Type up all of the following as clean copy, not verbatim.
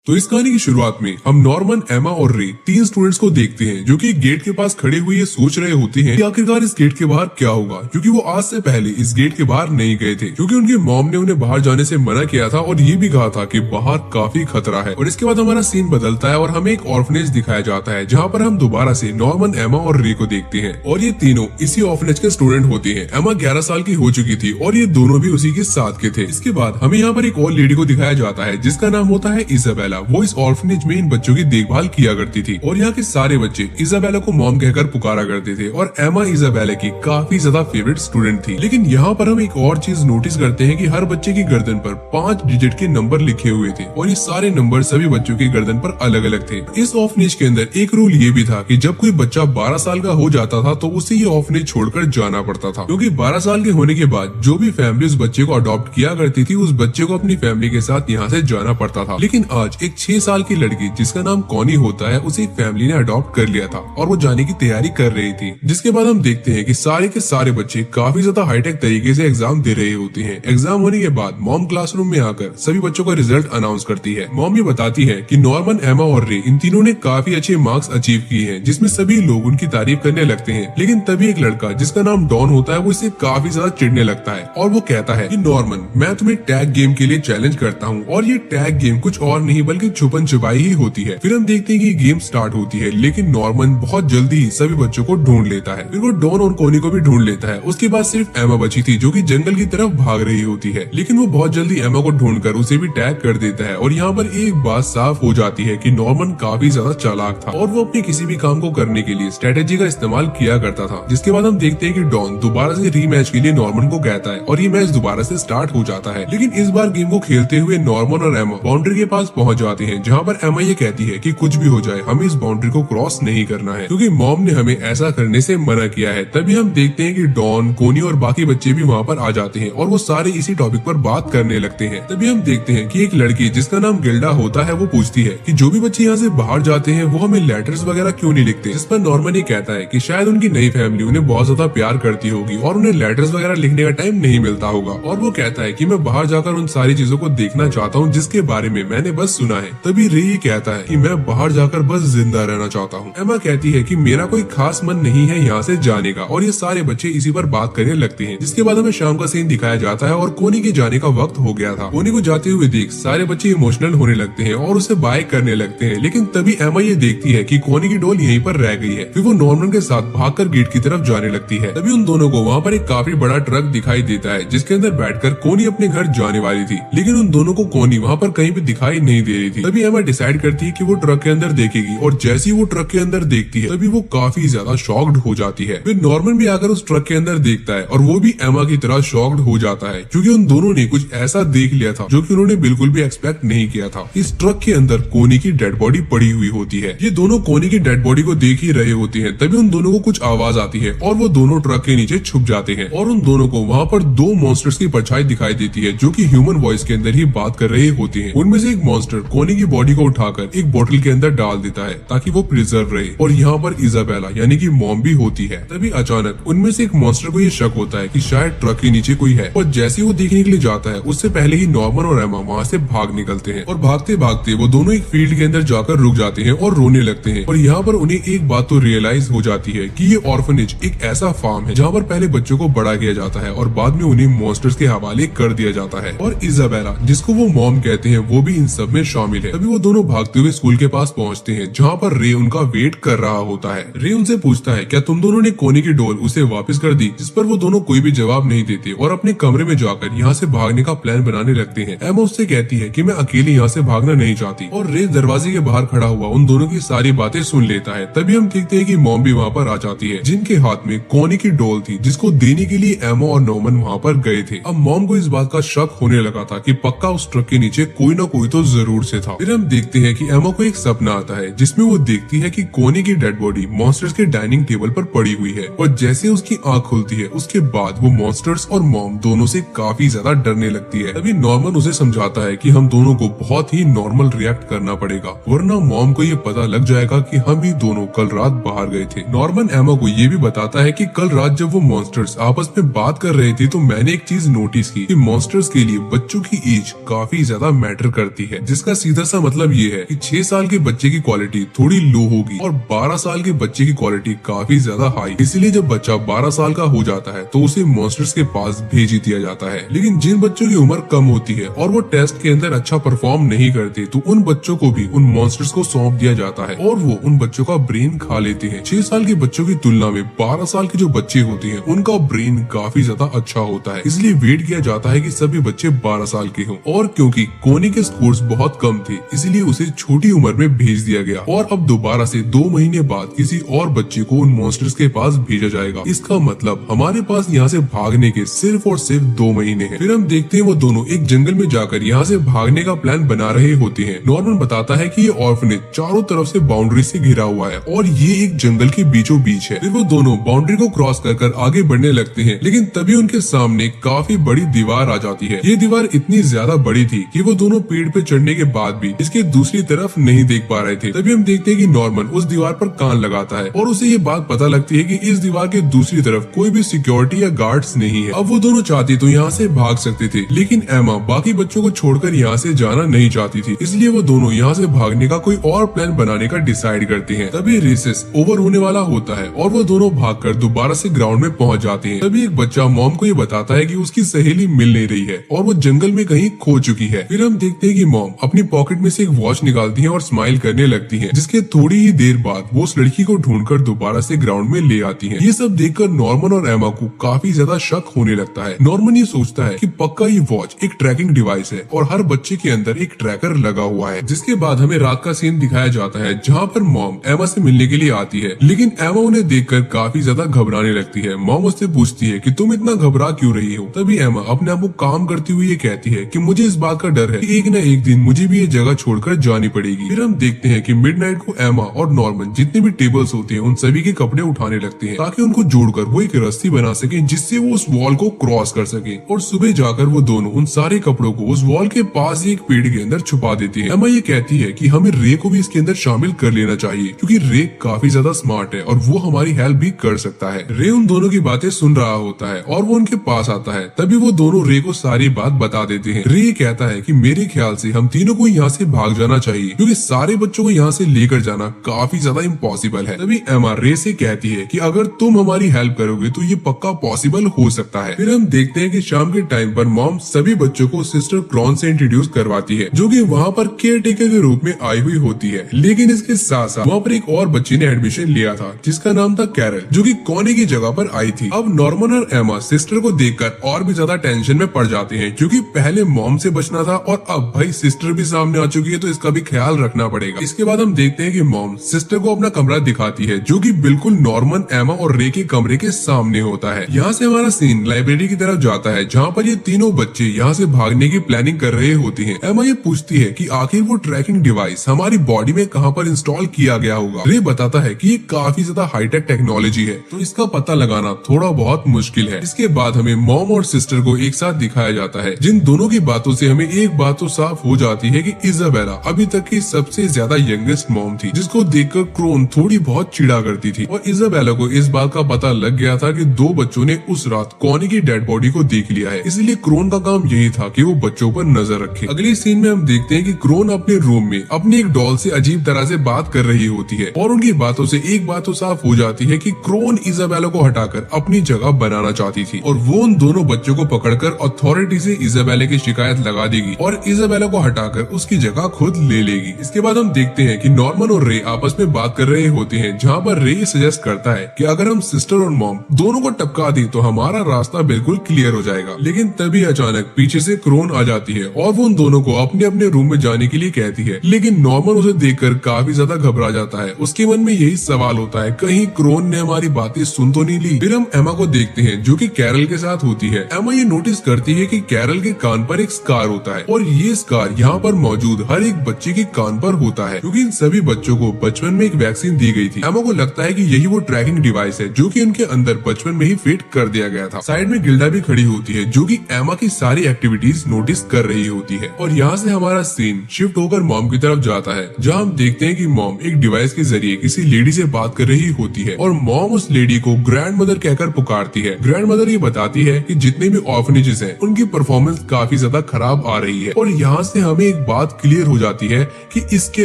तो इस कहानी की शुरुआत में हम नॉर्मन, एमा और रे तीन स्टूडेंट्स को देखते हैं जो कि एक गेट के पास खड़े हुए ये सोच रहे होते हैं कि आखिरकार इस गेट के बाहर क्या होगा, क्योंकि वो आज से पहले इस गेट के बाहर नहीं गए थे क्योंकि उनकी मॉम ने उन्हें बाहर जाने से मना किया था और ये भी कहा था कि बाहर काफी खतरा है। और इसके बाद हमारा सीन बदलता है और हमें एक ऑर्फनेज दिखाया जाता है जहाँ पर हम दोबारा से नॉर्मन, एमा और रे को देखते हैं और ये तीनों इसी ऑर्फनेज के स्टूडेंट होते हैं। एमा 11 साल की हो चुकी थी और ये दोनों भी उसी के साथ के थे। इसके बाद हमें यहाँ पर एक और लेडी को दिखाया जाता है जिसका नाम होता है इजाबेला। वो इस ऑर्फनेज में इन बच्चों की देखभाल किया करती थी और यहाँ के सारे बच्चे इजाबेला को मॉम कहकर पुकारा करते थे और एमा इजाबेला की काफी ज्यादा फेवरेट स्टूडेंट थी। लेकिन यहाँ पर हम एक और चीज नोटिस करते हैं कि हर बच्चे की गर्दन पर 5 डिजिट के नंबर लिखे हुए थे और ये सारे नंबर सभी बच्चों की गर्दन पर अलग अलग थे। इस ऑर्फनेज के अंदर एक रूल ये भी था कि जब कोई बच्चा 12 साल का हो जाता था तो उसे ये ऑर्फनेज छोड़कर जाना पड़ता था, क्योंकि 12 साल के होने के बाद जो भी फैमिली उस बच्चे को अडॉप्ट किया करती थी उस बच्चे को अपनी फैमिली के साथ यहाँ से जाना पड़ता था। लेकिन आज एक 6 साल की लड़की जिसका नाम कॉनी होता है उसे एक फैमिली ने अडॉप्ट कर लिया था और वो जाने की तैयारी कर रही थी। जिसके बाद हम देखते हैं कि सारे के सारे बच्चे काफी ज्यादा हाईटेक तरीके से एग्जाम दे रहे होते हैं। एग्जाम होने के बाद मॉम क्लासरूम में आकर सभी बच्चों का रिजल्ट अनाउंस करती है। मॉम ये बताती है कि नॉर्मन, एमा और रे इन तीनों ने काफी अच्छे मार्क्स अचीव किए हैं, जिसमें सभी लोग उनकी तारीफ करने लगते हैं। लेकिन तभी एक लड़का जिसका नाम डॉन होता है वो इससे काफी ज्यादा चिढ़ने लगता है और वो कहता है कि नॉर्मन, मैं तुम्हें टैग गेम के लिए चैलेंज करता हूँ और ये टैग गेम कुछ और नहीं बल्कि छुपन छुपाई ही होती है। फिर हम देखते हैं कि गेम स्टार्ट होती है, लेकिन नॉर्मन बहुत जल्दी ही सभी बच्चों को ढूंढ लेता है। फिर वो डॉन और कोनी को भी ढूंढ लेता है। उसके बाद सिर्फ एमा बची थी जो कि जंगल की तरफ भाग रही होती है, लेकिन वो बहुत जल्दी एमा को ढूंढकर उसे भी टैग कर देता है। और यहाँ पर एक बात साफ हो जाती है कि नॉर्मन काफी ज्यादा चालाक था और वो अपने किसी भी काम को करने के लिए स्ट्रेटेजी का इस्तेमाल किया करता था। जिसके बाद हम देखते हैं कि डॉन दोबारा से रीमैच के लिए नॉर्मन को कहता है और ये मैच दोबारा से स्टार्ट हो जाता है। लेकिन इस बार गेम को खेलते हुए नॉर्मन और एमा बाउंड्री के पास पहुंच जाते हैं, जहाँ पर एमा ये कहती है कि कुछ भी हो जाए हमें इस बाउंड्री को क्रॉस नहीं करना है क्योंकि मॉम ने हमें ऐसा करने से मना किया है। तभी हम देखते हैं कि डॉन, कोनी और बाकी बच्चे भी वहाँ पर आ जाते हैं और वो सारे इसी टॉपिक पर बात करने लगते हैं। तभी हम देखते हैं कि एक लड़की जिसका नाम गिल्डा होता है वो पूछती है कि जो भी बच्चे यहाँ से बाहर जाते हैं वो हमें लेटर्स वगैरह क्यों नहीं लिखते। जिस पर नॉर्मन ये कहता है कि शायद उनकी नई फैमिली उन्हें बहुत ज्यादा प्यार करती होगी और उन्हें लेटर्स वगैरह लिखने का टाइम नहीं मिलता होगा। और वो कहता है कि मैं बाहर जाकर उन सारी चीजों को देखना चाहता हूँ जिसके बारे में मैंने बस सुना है। तभी रे ये कहता है कि मैं बाहर जाकर बस जिंदा रहना चाहता हूँ। एमा कहती है कि मेरा कोई खास मन नहीं है यहाँ से जाने का और ये सारे बच्चे इसी पर बात करने लगते हैं। जिसके बाद हमें शाम का सीन दिखाया जाता है और कोनी के जाने का वक्त हो गया था। कोनी को जाते हुए देख सारे बच्चे इमोशनल होने लगते हैं और उसे बाय करने लगते हैं। लेकिन तभी एमा ये देखती है कि कोनी की डोल यहीं पर रह गई है। फिर वो नॉर्मन के साथ भागकर गेट की तरफ जाने लगती है। तभी उन दोनों को वहाँ पर एक काफी बड़ा ट्रक दिखाई देता है जिसके अंदर बैठकर कोनी अपने घर जाने वाली थी, लेकिन उन दोनों को कोनी वहाँ पर कहीं भी दिखाई नहीं दे रही थी। तभी एमा डिसाइड करती है कि वो ट्रक के अंदर देखेगी और जैसे ही वो ट्रक के अंदर देखती है तभी वो काफी ज्यादा शॉक्ड हो जाती है। फिर नॉर्मन भी आकर उस ट्रक के अंदर देखता है और वो भी एमा की तरह शॉक्ड हो जाता है क्योंकि उन दोनों ने कुछ ऐसा देख लिया था जो कि उन्होंने बिल्कुल भी एक्सपेक्ट नहीं किया था। इस ट्रक के अंदर कोनी की डेड बॉडी पड़ी हुई होती है। ये दोनों कोनी की डेड बॉडी को देख ही रहे होते हैं। तभी उन दोनों को कुछ आवाज आती है और वो दोनों ट्रक के नीचे छुप जाते हैं और उन दोनों को वहाँ पर 2 मॉन्स्टर्स की परछाई दिखाई देती है जो कि ह्यूमन वॉइस के अंदर ही बात कर रहे होते हैं। उनमें से एक मॉन्स्टर कोनी की बॉडी को उठाकर एक बोतल के अंदर डाल देता है ताकि वो प्रिजर्व रहे और यहाँ पर इजाबेला यानी कि मॉम भी होती है। तभी अचानक उनमें से एक मॉन्स्टर को ये शक होता है कि शायद ट्रक के नीचे कोई है और जैसे ही वो देखने के लिए जाता है उससे पहले ही नॉर्मन और एमा वहाँ से भाग निकलते हैं और भागते भागते वो दोनों एक फील्ड के अंदर जाकर रुक जाते हैं और रोने लगते हैं। और यहाँ पर उन्हें एक बात तो रियलाइज हो जाती है कि ये ऑर्फनेज एक ऐसा फार्म है जहाँ पर पहले बच्चों को बड़ा किया जाता है और बाद में उन्हें मॉन्स्टर्स के हवाले कर दिया जाता है। और इजाबेला जिसको वो मॉम कहते हैं वो भी इन सब में शामिल है। तभी वो दोनों भागते हुए स्कूल के पास पहुँचते हैं जहाँ पर रे उनका वेट कर रहा होता है। रे उनसे पूछता है क्या तुम दोनों ने कोनी की डोल उसे वापस कर दी, जिस पर वो दोनों कोई भी जवाब नहीं देते और अपने कमरे में जाकर यहाँ से भागने का प्लान बनाने लगते हैं। एमा उससे कहती है कि मैं अकेले यहाँ से भागना नहीं चाहती और रे दरवाजे के बाहर खड़ा हुआ उन दोनों की सारी बातें सुन लेता है। तभी हम देखते हैं कि मॉम भी वहाँ पर आ जाती है जिनके हाथ में कोनी की डोल थी जिसको देने के लिए एमा और नॉर्मन वहाँ पर गए थे। अब मॉम को इस बात का शक होने लगा था कि पक्का उस ट्रक के नीचे कोई ना कोई तो जरूर से था। फिर हम देखते हैं कि एमा को एक सपना आता है जिसमें वो देखती है कि कोनी की डेड बॉडी मॉन्स्टर्स के डाइनिंग टेबल पर पड़ी हुई है और जैसे उसकी आंख खुलती है उसके बाद वो मॉन्स्टर्स और मॉम दोनों से काफी ज्यादा डरने लगती है। तभी नॉर्मन उसे समझाता है कि हम दोनों को बहुत ही नॉर्मल रिएक्ट करना पड़ेगा वरना मॉम को ये पता लग जाएगा कि हम ही दोनों कल रात बाहर गए थे। नॉर्मन एमा को ये भी बताता है कि कल रात जब वो मॉन्स्टर्स आपस में बात कर रहे थे तो मैंने एक चीज नोटिस की कि मॉन्स्टर्स के लिए बच्चों की एज काफी ज्यादा मैटर करती है, जिसका सीधा सा मतलब ये है कि 6 साल के बच्चे की क्वालिटी थोड़ी लो होगी और 12 साल के बच्चे की क्वालिटी काफी ज्यादा हाई। इसीलिए जब बच्चा 12 साल का हो जाता है तो उसे मॉन्स्टर्स के पास भेज ही दिया जाता है। लेकिन जिन बच्चों की उम्र कम होती है और वो टेस्ट के अंदर अच्छा परफॉर्म नहीं करते तो उन बच्चों को भी उन मॉन्स्टर्स को सौंप दिया जाता है और वो उन बच्चों का ब्रेन खा लेते हैं। 6 साल के बच्चों की तुलना में 12 साल के जो बच्चे होते हैं उनका ब्रेन काफी ज्यादा अच्छा होता है, इसलिए वेट किया जाता है कि सभी बच्चे 12 साल के हों। और क्योंकि कोनी के स्कोर्स बहुत कम थे इसलिए उसे छोटी उम्र में भेज दिया गया और अब दोबारा से 2 महीने बाद किसी और बच्चे को उन मॉन्स्टर्स के पास भेजा जाएगा। इसका मतलब हमारे पास यहाँ से भागने के सिर्फ और सिर्फ 2 महीने हैं। फिर हम देखते हैं वो दोनों एक जंगल में जाकर यहाँ से भागने का प्लान बना रहे होते हैं। नॉर्मन बताता है कि ये ऑर्फनेज चारों तरफ से बाउंड्री से घिरा हुआ है और ये एक जंगल के बीचों बीच है। फिर वो दोनों बाउंड्री को क्रॉस कर आगे बढ़ने लगते हैं, लेकिन तभी उनके सामने काफी बड़ी दीवार आ जाती है। ये दीवार इतनी ज्यादा बड़ी थी कि वो दोनों पेड़ पे चढ़ने के बाद भी इसके दूसरी तरफ नहीं देख पा रहे थे। तभी हम देखते हैं कि नॉर्मन उस दीवार पर कान लगाता है और उसे ये बात पता लगती है कि इस दीवार के दूसरी तरफ कोई भी सिक्योरिटी या गार्ड्स नहीं है। अब वो दोनों चाहते तो यहाँ से भाग सकते थे, लेकिन एमा बाकी बच्चों को छोड़कर यहाँ से जाना नहीं चाहती थी, इसलिए वो दोनों यहाँ से भागने का कोई और प्लान बनाने का डिसाइड करते हैं। तभी रेसेस ओवर होने वाला होता है और वो दोनों भागकर दोबारा से ग्राउंड में पहुंच जाते हैं। तभी एक बच्चा मॉम को ये बताता है कि उसकी सहेली मिल नहीं रही है और वो जंगल में कहीं खो चुकी है। फिर हम देखते हैं कि मॉम अपनी पॉकेट में से एक वॉच निकालती है और स्माइल करने लगती है, जिसके थोड़ी ही देर बाद वो उस लड़की को ढूंढकर दोबारा से ग्राउंड में ले आती है। ये सब देखकर नॉर्मन और एमा को काफी ज्यादा शक होने लगता है। नॉर्मन ये सोचता है कि पक्का ये वॉच एक ट्रैकिंग डिवाइस है और हर बच्चे के अंदर एक ट्रैकर लगा हुआ है। जिसके बाद हमें रात का सीन दिखाया जाता है जहाँ पर मॉम एमा से मिलने के लिए आती है, लेकिन एमा उन्हें देखकर काफी ज्यादा घबराने लगती है। मॉम उससे पूछती है कि तुम इतना घबरा क्यों रही हो। तभी एमा अपने आप को काम करती हुई ये कहती है कि मुझे इस बात का डर है कि एक न एक दिन मुझे भी ये जगह छोड़कर जानी पड़ेगी। फिर हम देखते हैं कि मिडनाइट को एमा और नॉर्मन जितने भी टेबल्स होते हैं उन सभी के कपड़े उठाने लगते हैं ताकि उनको जोड़कर वो एक रस्सी बना सके जिससे वो उस वॉल को क्रॉस कर सके। और सुबह जाकर वो दोनों उन सारे कपड़ों को उस वॉल के पास ही एक पेड़ के अंदर छुपा देती है। एमा ये कहती है कि हमें रे को भी इसके अंदर शामिल कर लेना चाहिए क्योंकि रे काफी ज्यादा स्मार्ट है और वो हमारी हेल्प भी कर सकता है। रे उन दोनों की बातें सुन रहा होता है और वो उनके पास आता है। तभी वो दोनों रे को सारी बात बता देते हैं। रे कहता है कि मेरे ख्याल से हम तीनों को यहाँ से भाग जाना चाहिए क्योंकि सारे बच्चों को यहाँ से लेकर जाना काफी ज्यादा इम्पॉसिबल है। तभी एमा रे से कहती है कि अगर तुम हमारी हेल्प करोगे तो ये पक्का पॉसिबल हो सकता है। फिर हम देखते हैं कि शाम के टाइम पर मॉम सभी बच्चों को सिस्टर क्रॉन से इंट्रोड्यूस करवाती है जो कि वहाँ पर केयर टेकर के रूप में आई हुई होती है। लेकिन इसके साथ साथ वहाँ पर एक और बच्ची ने एडमिशन लिया था जिसका नाम था कैरल, जो कि कॉनी की जगह पर आई थी। अब नॉर्मन और एमा सिस्टर को देखकर और भी ज्यादा टेंशन में पड़ जाते हैं क्योंकि पहले मॉम से बचना था और अब भाई सिस्टर भी सामने आ चुकी है तो इसका भी ख्याल रखना पड़ेगा। इसके बाद हम देखते हैं कि मॉम सिस्टर को अपना कमरा दिखाती है जो कि बिल्कुल नॉर्मन, एमा और रे के कमरे के सामने होता है। यहाँ से हमारा सीन लाइब्रेरी की तरफ जाता है जहाँ पर ये तीनों बच्चे यहाँ से भागने की प्लानिंग कर रहे होते हैं। एमा ये पूछती है कि आखिर वो ट्रैकिंग डिवाइस हमारी बॉडी में कहाँ पर इंस्टॉल किया गया होगा। रे बताता है कि ये काफी ज्यादा हाईटेक टेक्नोलॉजी है तो इसका पता लगाना थोड़ा बहुत मुश्किल है। इसके बाद हमें मॉम और सिस्टर को एक साथ दिखाया जाता है जिन दोनों की बातों से हमें एक बात तो साफ हो जाती है कि इजाबेला अभी तक की सबसे ज्यादा यंगेस्ट मॉम थी जिसको देखकर क्रोन थोड़ी बहुत चिढ़ा करती थी। और इजाबेला को इस बात का पता लग गया था कि 2 बच्चों ने उस रात कॉनी की डेड बॉडी को देख लिया है, इसलिए क्रोन का काम यही था कि वो बच्चों पर नजर रखे। अगले सीन में हम देखते हैं कि क्रोन अपने रूम में अपनी एक डॉल से अजीब तरह से बात कर रही होती है और उनकी बातों से एक बात तो साफ हो जाती है कि क्रोन इजाबेला को हटाकर अपनी जगह बनाना चाहती थी और वो उन दोनों बच्चों को पकड़कर अथॉरिटी से इजाबेला की शिकायत लगा देगी और इजाबेला को हटाकर उसकी जगह खुद ले लेगी। इसके बाद हम देखते हैं कि नॉर्मन और रे आपस में बात कर रहे होते हैं जहाँ पर रे सजेस्ट करता है कि अगर हम सिस्टर और मॉम दोनों को टपका दी तो हमारा रास्ता बिल्कुल क्लियर हो जाएगा। लेकिन तभी अचानक पीछे से क्रोन आ जाती है और वो उन दोनों को अपने अपने रूम में जाने के लिए कहती है, लेकिन नॉर्मन उसे देखकर काफी ज्यादा घबरा जाता है। उसके मन में यही सवाल होता है कहीं क्रोन ने हमारी बातें सुन तो नहीं ली। फिर हम एमा को देखते हैं जो कि कैरल के साथ होती है। एमा ये नोटिस करती है कि कैरल के कान पर एक स्कार होता है और ये स्कार यहाँ पर मौजूद हर एक बच्चे के कान पर होता है क्योंकि इन सभी बच्चों को बचपन में एक वैक्सीन दी गई थी। एमा को लगता है कि यही वो ट्रैकिंग डिवाइस है जो कि उनके अंदर बचपन में ही फिट कर दिया गया था। साइड में गिल्डा भी खड़ी होती है जो कि एमा की सारी एक्टिविटीज नोटिस कर रही होती है और यहाँ से हमारा सीन शिफ्ट होकर मॉम की तरफ जाता है जहाँ हम देखते हैं कि मॉम एक डिवाइस के जरिए किसी लेडी से बात कर रही होती है और मॉम उस लेडी को ग्रैंड मदर कहकर पुकारती है। ग्रैंड मदर ये बताती है कि जितने भी ऑर्फनेजेस हैं उनकी परफॉर्मेंस काफी ज्यादा खराब आ रही है और यहाँ से हमें एक बात क्लियर हो जाती है कि इसके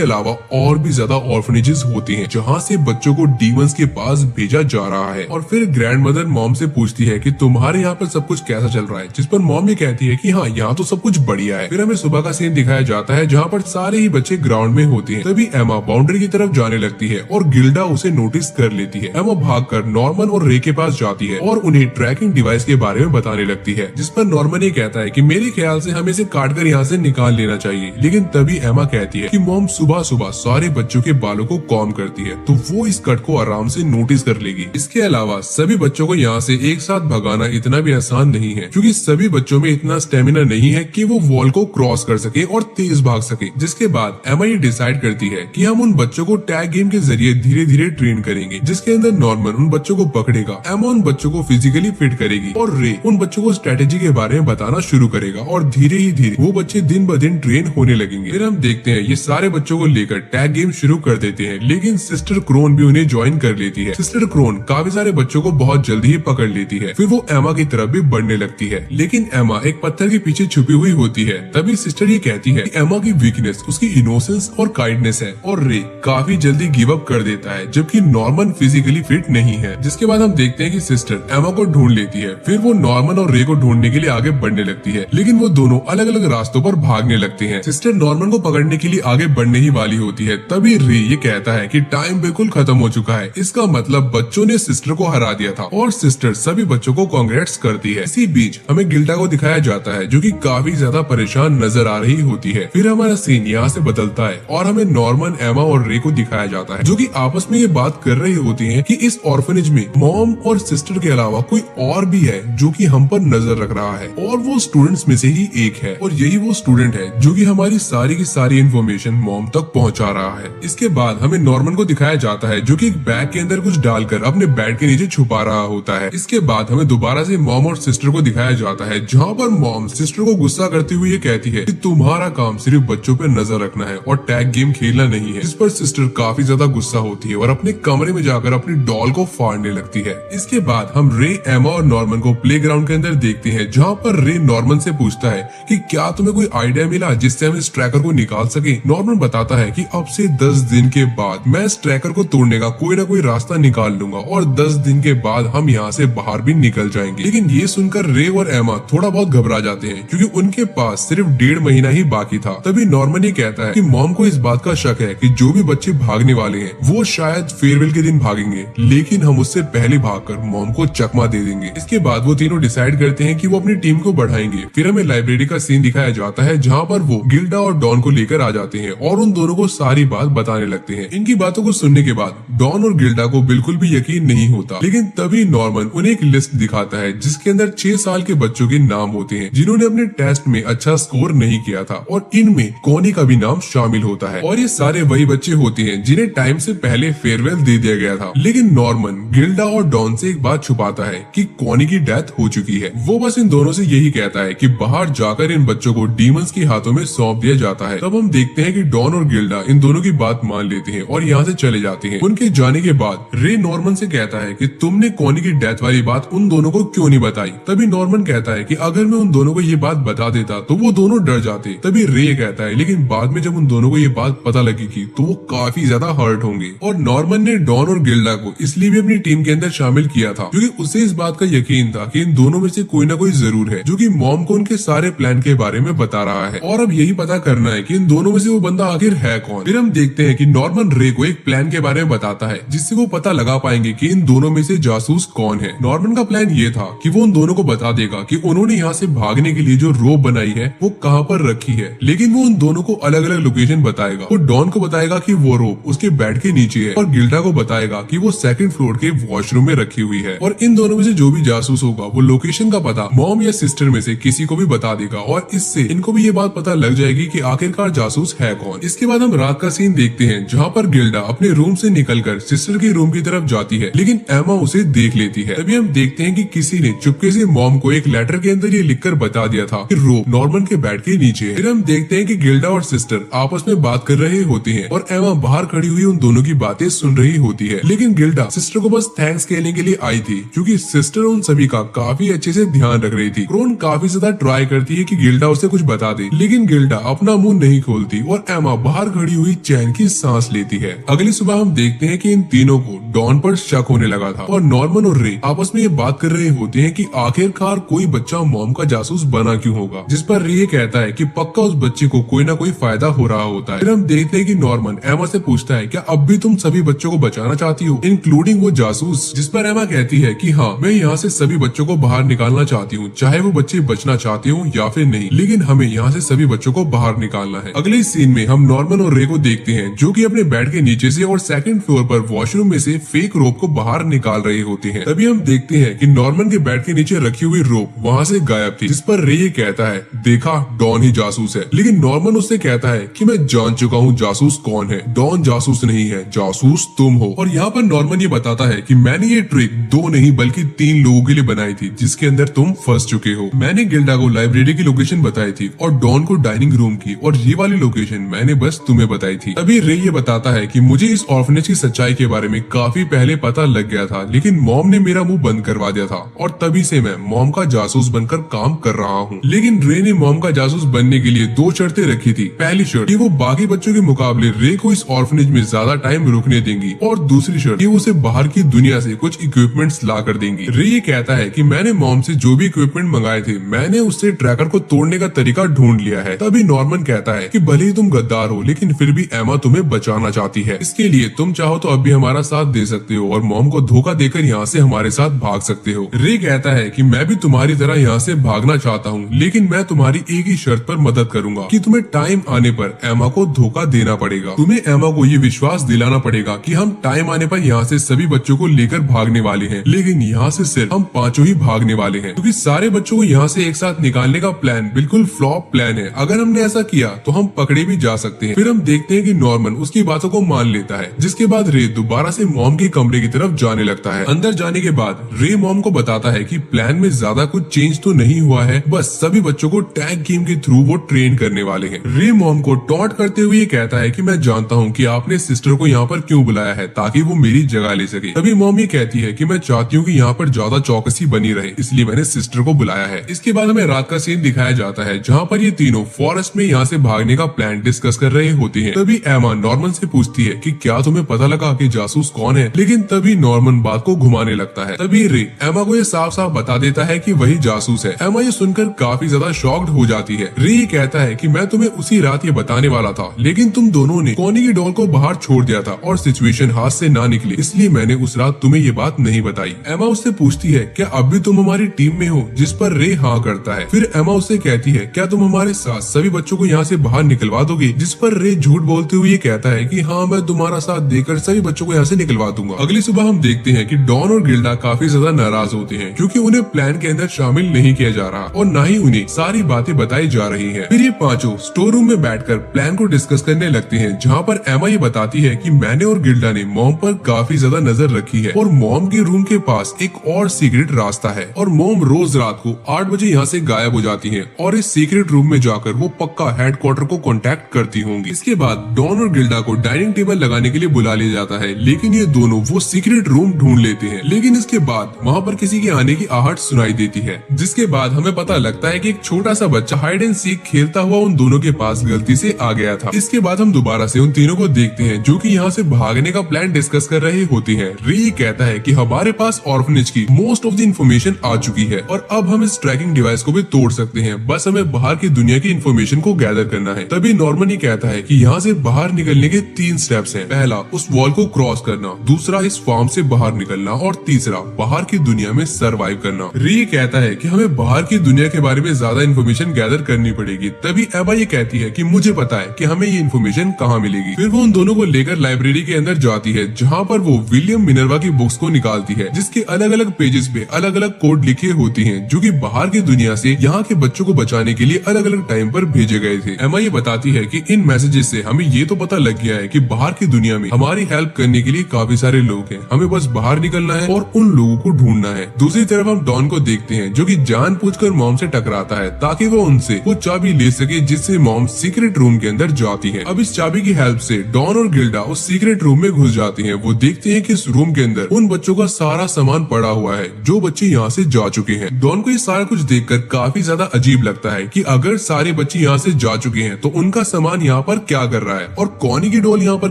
अलावा और भी ज्यादा ऑर्फनेजेस होती हैं जहाँ से बच्चों को डीमंस के पास भेजा जा रहा है। और फिर ग्रैंड मदर मॉम से पूछती है कि तुम्हारे यहाँ पर सब कुछ कैसा चल रहा है, जिस पर मॉम ये कहती है कि हाँ यहाँ तो सब कुछ बढ़िया है। फिर हमें सुबह का सीन दिखाया जाता है जहाँ पर सारे ही बच्चे ग्राउंड में होते हैं। तभी एमा बाउंड्री की तरफ जाने लगती है और गिल्डा उसे नोटिस कर लेती है। एमा भागकर नॉर्मन और रे के पास जाती है और उन्हें ट्रैकिंग डिवाइस के बारे में बताने लगती है, जिस पर नॉर्मन ये कहता है कि मेरे ख्याल से हमें इसे काटकर यहाँ से निकाल लेना चाहिए। लेकिन तभी एमा कहती है कि मॉम सुबह सुबह सारे बच्चों के बालों को कॉम्ब करती है तो वो इस कट को आराम से नोटिस कर लेगी। इसके अलावा सभी बच्चों को यहाँ से एक साथ भगाना इतना भी आसान नहीं है, क्योंकि सभी बच्चों में इतना स्टेमिना नहीं है कि वो वॉल को क्रॉस कर सके और तेज भाग सके। जिसके बाद एमा ये डिसाइड करती है कि हम उन बच्चों को टैग गेम के जरिए धीरे धीरे ट्रेन करेंगे, जिसके अंदर नॉर्मन उन बच्चों को पकड़ेगा, एमा उन बच्चों को फिजिकली फिट करेगी और रे उन बच्चों को स्ट्रेटेजी के बारे में बताना शुरू करेगा और धीरे ही धीरे वो बच्चे दिन ब दिन ट्रेन होने लगेंगे। फिर हम देखते हैं ये सारे बच्चों को लेकर टैग गेम शुरू कर देते हैं, लेकिन सिस्टर क्रोन भी उन्हें ज्वाइन कर लेती है। सिस्टर क्रोन काफी सारे बच्चों को बहुत जल्दी ही पकड़ लेती है। फिर वो एमा की तरफ भी बढ़ने लगती है, लेकिन एमा एक पत्थर के पीछे छुपी हुई होती है। तभी सिस्टर ये कहती है कि एमा की वीकनेस उसकी इनोसेंस और काइंडनेस है और रे काफी जल्दी गिव अप कर देता है, जबकि नॉर्मन फिजिकली फिट नहीं है। जिसके बाद हम देखते हैं कि सिस्टर एमा को ढूंढ लेती है। फिर वो नॉर्मन और रे को ढूंढने के लिए आगे बढ़ने लगती है, लेकिन वो दोनों अलग अलग रास्तों पर भागने लगते हैं। सिस्टर नॉर्मन को पकड़ने के लिए आगे बढ़ने ही वाली होती है। तभी रे ये कहता है कि टाइम बिल्कुल खत्म हो चुका है, इसका मतलब बच्चों ने सिस्टर को हरा दिया था और सिस्टर सभी बच्चों को कांग्रेट्स करती है। इसी बीच हमें गिल्डा को दिखाया जाता है जो कि काफी ज्यादा परेशान नजर आ रही होती है। फिर हमारा सीन यहाँ से बदलता है और हमें नॉर्मन, एमा और रे को दिखाया जाता है जो कि आपस में ये बात कर रही होती हैं कि इस ऑर्फनेज में मॉम और सिस्टर के अलावा कोई और भी है जो कि हम पर नजर रख रहा है और वो स्टूडेंट्स में से ही एक है और यही वो स्टूडेंट है जो कि हमारी सारी की सारी इन्फॉर्मेशन मॉम तक पहुंचा रहा है। इसके बाद हमें नॉर्मन को दिखाया जाता है जो कि एक बैग के अंदर कुछ डालकर अपने बेड के नीचे छुपा रहा होता है। इसके बाद हमें दोबारा से मॉम और सिस्टर को दिखाया जाता है जहाँ पर मॉम सिस्टर को गुस्सा करते हुए ये कहती है कि तुम्हारा काम सिर्फ बच्चों पे नजर रखना है और टैग गेम खेलना नहीं है। जिस पर सिस्टर काफी ज्यादा गुस्सा होती है और अपने कमरे में जाकर अपनी डॉल को फाड़ने लगती है। इसके बाद हम रे, एमा और नॉर्मन को प्लेग्राउंड के अंदर देखते हैं जहाँ पर रे नॉर्मन से पूछता है कि क्या तुम्हें कोई आइडिया मिला जिससे हम इस ट्रैकर को निकाल सके। नॉर्मन बताता है कि अब से 10 दिन के बाद मैं इस ट्रैकर को तोड़ने का कोई ना कोई रास्ता निकाल लूंगा और 10 दिन के बाद हम यहाँ से बाहर भी निकल जाएंगे। लेकिन ये सुनकर रे और एमा थोड़ा बहुत घबरा जाते हैं क्योंकि उनके पास सिर्फ 1.5 महीना ही बाकी था। तभी नॉर्मन ये कहता है कि मॉम को इस बात का शक है कि जो भी बच्चे भागने वाले हैं वो शायद फेयरवेल के दिन भागेंगे, लेकिन हम उससे पहले भागकर मॉम को चकमा दे देंगे। इसके बाद वो तीनों डिसाइड करते हैं कि वो अपनी टीम को बढ़ाएंगे। फिर हमें लाइब्रेरी का सीन दिखाया जाता है जहाँ पर वो गिल्डा और डॉन को लेकर आ जाते हैं और उन दोनों को सारी बात बताने लगते हैं। इनकी बातों को सुनने के बाद डॉन और गिल्डा को बिल्कुल भी यकीन नहीं होता, लेकिन तभी नॉर्मन उन्हें एक लिस्ट दिखाता है जिसके अंदर 6 साल के बच्चों के नाम होते हैं जिन्होंने अपने टेस्ट में अच्छा स्कोर नहीं किया था और इनमें कॉनी का भी नाम शामिल होता है। और ये सारे वही बच्चे होते हैं जिन्हें टाइम से पहले फेयरवेल दे दिया गया था। लेकिन नॉर्मन गिल्डा और डॉन से एक बात छुपाता है कि कॉनी की डेथ हो चुकी है। वो बस इन दोनों से यही कहता है कि बाहर जाकर इन बच्चों को डीमंस के हाथों में सौंप दिया जाता है। तब हम देखते हैं कि डॉन और गिल्डा इन दोनों की बात मान लेते हैं और यहाँ से चले जाते हैं। उनके जाने के बाद रे नॉर्मन से कहता है कि तुमने कॉनी की डेथ वाली बात उन दोनों को क्यों नहीं बताई। तभी नॉर्मन कहता है कि अगर मैं उन दोनों को ये बात बता देता तो वो दोनों डर जाते। तभी रे कहता है लेकिन बाद में जब उन दोनों को ये बात पता लगेगी तो वो काफी ज्यादा हर्ट होंगे। और नॉर्मन ने डॉन और गिल्डा को इसलिए भी अपनी टीम के अंदर शामिल किया था क्योंकि उसे इस बात का यकीन था कि इन दोनों में से कोई ना कोई जरूर है जो कि मॉम को उनके सारे प्लान के बारे में बता रहा है और अब यही पता करना है कि इन दोनों में से वो बंदा आखिर है कौन। फिर हम देखते हैं कि नॉर्मन रे को एक प्लान के बारे में बताता है जिससे वो पता लगा पाएंगे कि इन दोनों में से जासूस कौन है। नॉर्मन का प्लान ये था कि वो उन दोनों को बता देगा कि उन्होंने यहाँ से भागने के लिए जो रोप बनाई है वो कहाँ पर रखी है, लेकिन वो उन दोनों को अलग अलग लोकेशन बताएगा। वो डॉन को बताएगा कि वो रोप उसके बेड के नीचे है और गिल्डा को बताएगा कि वो 2nd फ्लोर के वॉशरूम में रखी हुई है। और इन दोनों में से जो भी जासूस होगा वो लोकेशन का पता मॉम या सिस्टर में से किसी को भी बता देगा और इससे इनको भी ये बात पता लग जाएगी कि आखिरकार जासूस है कौन। इसके बाद हम रात का सीन देखते हैं जहाँ पर गिल्डा अपने रूम से निकलकर सिस्टर के रूम की तरफ जाती है, लेकिन एमा उसे देख लेती है। तभी हम देखते हैं कि किसी ने चुपके से मॉम को एक लेटर के अंदर ये लिखकर बता दिया था कि रोप नॉर्मन के बेड के नीचे है। फिर हम देखते हैं कि गिल्डा और सिस्टर आपस में बात कर रहे होते हैं और एमा बाहर खड़ी हुई उन दोनों की बातें सुन रही होती है। लेकिन गिल्डा सिस्टर को बस थैंक्स कहने के लिए आई थी क्योंकि सिस्टर उन सभी का काफी अच्छे से ध्यान रख रही थी। क्रोन काफी ज्यादा ट्राई करती है कि गिल्डा उसे कुछ बता दे, लेकिन गिल्डा गिल्डा अपना मुंह नहीं खोलती और एमा बाहर खड़ी हुई चैन की सांस लेती है। अगली सुबह हम देखते हैं कि इन तीनों को डॉन पर शक होने लगा था और नॉर्मन और रे आपस में ये बात कर रहे होते हैं कि आखिरकार कोई बच्चा मॉम का जासूस बना क्यों होगा, जिस पर रे कहता है कि पक्का उस बच्चे को कोई ना कोई फायदा हो रहा होता है। फिर हम देखते हैं कि नॉर्मन एमा से पूछता है क्या अब भी तुम सभी बच्चों को बचाना चाहती हो, इंक्लूडिंग वो जासूस, जिस पर एमा कहती है कि हाँ मैं यहाँ से सभी बच्चों को बाहर निकालना चाहती हूँ, चाहे वो बच्चे बचना चाहते हो या फिर नहीं, लेकिन हमें यहाँ से सभी बच्चों को बाहर निकालना है। अगले सीन में हम नॉर्मन और रे को देखते हैं जो कि अपने बेड के नीचे से और सेकंड फ्लोर पर वॉशरूम में से फेक रोप को बाहर निकाल रहे होते हैं। तभी हम देखते हैं कि नॉर्मन के बेड के नीचे रखी हुई रोप वहाँ से गायब थी, जिस पर रे ये कहता है देखा डॉन ही जासूस है, लेकिन नॉर्मन उससे कहता है कि मैं जान चुका हूँ जासूस कौन है, डॉन जासूस नहीं है, जासूस तुम हो। और यहाँ पर नॉर्मन ये बताता है कि मैंने ये ट्रिक 2 नहीं बल्कि 3 लोगों के लिए बनाई थी जिसके अंदर तुम फंस चुके हो। मैंने गिल्डा को लाइब्रेरी की लोकेशन बताई थी और डॉन को डाइनिंग रूम की, और ये वाली लोकेशन मैंने बस तुम्हें बताई थी। अभी रे ये बताता है कि मुझे इस ऑर्फनेज की सच्चाई के बारे में काफी पहले पता लग गया था, लेकिन मॉम ने मेरा मुंह बंद करवा दिया था और तभी से मैं मॉम का जासूस बनकर काम कर रहा हूँ। लेकिन रे ने मॉम का जासूस बनने के लिए 2 शर्तें रखी थी। पहली शर्त कि वो बाकी बच्चों के मुकाबले रे को इस ऑर्फनेज में ज्यादा टाइम रुकने देंगी, और दूसरी शर्त कि वो उसे बाहर की दुनिया से कुछ इक्विपमेंट्स ला कर देंगी। रे ये कहता है कि मैंने मॉम से जो भी इक्विपमेंट मंगाए थे मैंने उससे ट्रैकर को तोड़ने का तरीका ढूंढ लिया है। तभी नॉर्मन कहता है कि भले ही तुम गद्दार हो लेकिन फिर भी एमा तुम्हें बचाना चाहती है, इसके लिए तुम चाहो तो अब भी हमारा साथ दे सकते हो और मॉम को धोखा देकर यहाँ से हमारे साथ भाग सकते हो। रे कहता है कि मैं भी तुम्हारी तरह यहाँ से भागना चाहता हूँ, लेकिन मैं तुम्हारी एक ही शर्त पर मदद करूंगा कि तुम्हें टाइम आने पर एमा को धोखा देना पड़ेगा। तुम्हें एमा को ये विश्वास दिलाना पड़ेगा कि हम टाइम आने पर यहाँ से सभी बच्चों को लेकर भागने वाले हैं, लेकिन यहाँ से सिर्फ हम 5 ही भागने वाले हैं, क्योंकि सारे बच्चों को यहाँ से एक साथ निकालने का प्लान बिल्कुल फ्लॉप प्लान है। अगर हमने ऐसा किया तो हम पकड़े भी जा सकते हैं। फिर हम देखते हैं कि नॉर्मन उसकी बातों को मान लेता है, जिसके बाद रे दोबारा से मॉम के कमरे की तरफ जाने लगता है। अंदर जाने के बाद रे मॉम को बताता है कि प्लान में ज्यादा कुछ चेंज तो नहीं हुआ है, बस सभी बच्चों को टैग गेम के थ्रू वो ट्रेन करने वाले हैं। रे मॉम को टॉन्ट करते हुए कहता है कि मैं जानता हूँ कि आपने सिस्टर को यहाँ पर क्यों बुलाया है, ताकि वो मेरी जगह ले सके। तभी मॉम ये कहती है कि मैं चाहती हूँ कि यहाँ पर ज्यादा चौकसी बनी रहे, इसलिए मैंने सिस्टर को बुलाया है। इसके बाद हमें रात का सीन दिखाया जाता है जहाँ पर ये तीनों फॉरेस्ट में यहाँ से भागने का प्लान डिस्कस कर रहे होते हैं। तभी एमा नॉर्मन से पूछती है कि क्या तुम्हें पता लगा कि जासूस कौन है, लेकिन तभी नॉर्मन बात को घुमाने लगता है। तभी रे एमा को ये साफ साफ बता देता है कि वही जासूस है। एमा ये सुनकर काफी ज्यादा शॉक्ड हो जाती है। रे ये कहता है कि मैं तुम्हें उसी रात ये बताने वाला था, लेकिन तुम दोनों ने कॉनी की डॉल को बाहर छोड़ दिया था और सिचुएशन हाथ से ना निकली, इसलिए मैंने उस रात तुम्हें ये बात नहीं बताई। एमा उससे पूछती है क्या अब भी तुम हमारी टीम में हो, जिस पर रे हाँ करता है। फिर एमा उससे कहती है क्या तुम हमारे साथ सभी बच्चों को यहाँ से बाहर निकलवा दोगे, जिस पर रे झूठ बोलते हुए कहता है कि हाँ मैं तुम्हारा साथ देकर सभी बच्चों को यहाँ से निकलवा दूंगा। अगली सुबह हम देखते हैं कि डॉन और गिल्डा काफी ज्यादा नाराज होते हैं क्योंकि उन्हें प्लान के अंदर शामिल नहीं किया जा रहा और न ही उन्हें सारी बातें बताई जा रही हैं। फिर ये पांचों स्टोर रूम में बैठकर प्लान को डिस्कस करने लगते हैं, जहाँ पर एमा ये बताती है कि मैंने और गिल्डा ने मॉम पर काफी ज्यादा नजर रखी है और मॉम के रूम के पास एक और सीक्रेट रास्ता है, और मॉम रोज रात को 8 बजे यहाँ से गायब हो जाती है और इस सीक्रेट रूम में जाकर वो पक्का हेडक्वार्टर को कांटेक्ट करती होंगी। इसके बाद डॉन और गिल्डा को डाइनिंग टेबल लगाने के लिए बुला लिया जाता है, लेकिन ये दोनों वो सीक्रेट रूम ढूंढ लेते हैं। लेकिन इसके बाद वहाँ पर किसी के आने की आहट सुनाई देती है, जिसके बाद हमें पता लगता है कि एक छोटा सा बच्चा हाइड एंड सीक खेलता हुआ उन दोनों के पास गलती से आ गया था। इसके बाद हम दोबारा से उन तीनों को देखते हैं जो कि यहाँ से भागने का प्लान डिस्कस कर रहे होते हैं। रे कहता है कि हमारे पास ऑर्फनेज की मोस्ट ऑफ द इन्फॉर्मेशन आ चुकी है और अब हम इस ट्रैकिंग डिवाइस को भी तोड़ सकते हैं, बस हमें बाहर की दुनिया की इन्फॉर्मेशन को गैदर करना है। तभी नॉर्मन ही कहता है कि यहाँ से बाहर निकलने के 3 स्टेप्स हैं। पहला उस वॉल को क्रॉस करना, दूसरा इस फार्म से बाहर निकलना और तीसरा बाहर की दुनिया में सरवाइव करना। रे कहता है कि हमें बाहर की दुनिया के बारे में ज्यादा इन्फॉर्मेशन गैदर करनी पड़ेगी। तभी एबा ये कहती है कि मुझे पता है कि हमें ये इन्फॉर्मेशन कहाँ मिलेगी। फिर वो उन दोनों को लेकर लाइब्रेरी के अंदर जाती है, जहाँ पर वो विलियम मिनर्वा की बुक्स को निकालती है, जिसके अलग अलग पेजेस पे अलग अलग कोड लिखे होती हैं, जो कि बाहर की दुनिया से यहाँ के बच्चों को बचाने के लिए अलग अलग टाइम पर भेजे गए थे। एमा ये बताती है कि इन मैसेजेस से हमें ये तो पता लग गया है कि बाहर की दुनिया में हमारी हेल्प करने के लिए काफी सारे लोग हैं, हमें बस बाहर निकलना है और उन लोगों को ढूंढना है। दूसरी तरफ हम डॉन को देखते हैं जो कि जानबूझकर मॉम से टकराता है ताकि वो उनसे वो चाबी ले सके जिससे मॉम सीक्रेट रूम के अंदर जाती है। अब इस चाबी की हेल्प से डॉन और गिल्डा उस सीक्रेट रूम में घुस जाते हैं। वो देखते हैं कि इस रूम के अंदर उन बच्चों का सारा सामान पड़ा हुआ है जो बच्चे यहाँ से जा चुके हैं। डॉन को ये सारा कुछ देखकर काफी ज्यादा अजीब लगता है कि अगर सारे बच्चे बच्चे यहाँ से जा चुके हैं तो उनका सामान यहाँ पर क्या कर रहा है और कॉनी की डॉल यहाँ पर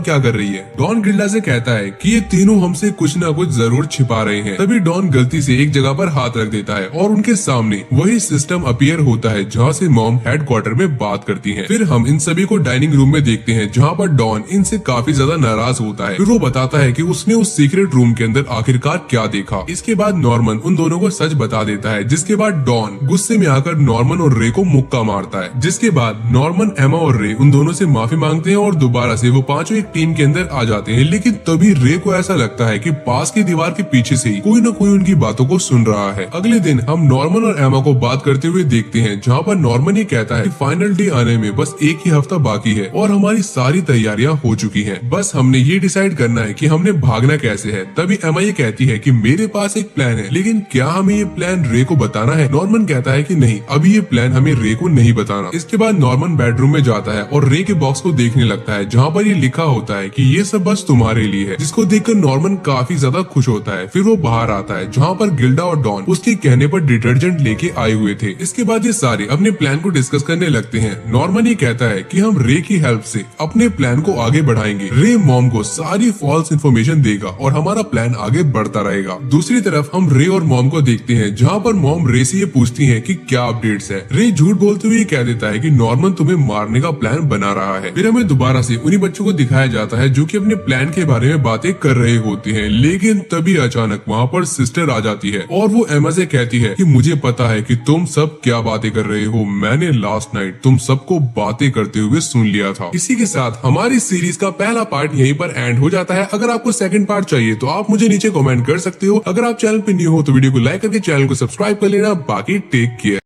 क्या कर रही है। डॉन गिल्डा से कहता है कि ये तीनों हमसे कुछ ना कुछ जरूर छिपा रहे हैं। तभी डॉन गलती से एक जगह पर हाथ रख देता है और उनके सामने वही सिस्टम अपीयर होता है जहाँ से मॉम हेडक्वार्टर में बात करती है। फिर हम इन सभी को डाइनिंग रूम में देखते हैं जहाँ पर डॉन इनसे काफी ज्यादा नाराज होता है। फिर वो बताता है कि उसने उस सीक्रेट रूम के अंदर आखिरकार क्या देखा। इसके बाद नॉर्मन उन दोनों को सच बता देता है, जिसके बाद डॉन गुस्से में आकर नॉर्मन और रे को मुक्का मारता है। जिसके बाद नॉर्मन, एमा और रे उन दोनों से माफी मांगते हैं और दोबारा से वो पांचों एक टीम के अंदर आ जाते हैं। लेकिन तभी रे को ऐसा लगता है कि पास की दीवार के पीछे से ही कोई न कोई उनकी बातों को सुन रहा है। अगले दिन हम नॉर्मन और एमा को बात करते हुए देखते हैं जहाँ पर नॉर्मन ये कहता है कि फाइनल डे आने में बस एक ही हफ्ता बाकी है और हमारी सारी तैयारियां हो चुकी हैं। बस हमने ये डिसाइड करना है कि हमने भागना कैसे है। तभी एमा ये कहती है कि मेरे पास एक प्लान है, लेकिन क्या हमें ये प्लान रे को बताना है। नॉर्मन कहता है कि नहीं, अभी ये प्लान हमें रे को नहीं बताना। इसके बाद नॉर्मन बेडरूम में जाता है और रे के बॉक्स को देखने लगता है जहाँ पर ये लिखा होता है कि ये सब बस तुम्हारे लिए है, जिसको देखकर नॉर्मन काफी ज्यादा खुश होता है। फिर वो बाहर आता है जहाँ पर गिल्डा और डॉन उसके कहने पर डिटर्जेंट लेके आए हुए थे। इसके बाद ये सारे अपने प्लान को डिस्कस करने लगते हैं। नॉर्मन ये कहता है कि हम रे की हेल्प से अपने प्लान को आगे बढ़ाएंगे। रे मॉम को सारी फॉल्स इन्फॉर्मेशन देगा और हमारा प्लान आगे बढ़ता रहेगा। दूसरी तरफ हम रे और मॉम को देखते हैं जहाँ पर मॉम रे से ये पूछती है कि क्या अपडेट्स है। रे झूठ बोलते हुए कह देता है कि नॉर्मन तुम्हें मारने का प्लान बना रहा है। फिर हमें दोबारा से उन्हीं बच्चों को दिखाया जाता है जो कि अपने प्लान के बारे में बातें कर रहे होते हैं। लेकिन तभी अचानक वहाँ पर सिस्टर आ जाती है और वो एमा से कहती है कि मुझे पता है कि तुम सब क्या बातें कर रहे हो। मैंने लास्ट नाइट तुम सबको बातें करते हुए सुन लिया था। इसी के साथ हमारी सीरीज का पहला पार्ट यहीं पर एंड हो जाता है। अगर आपको सेकंड पार्ट चाहिए तो आप मुझे नीचे कमेंट कर सकते हो। अगर आप चैनल पे न्यू हो तो वीडियो को लाइक करके चैनल को सब्सक्राइब कर लेना। बाकी टेक केयर।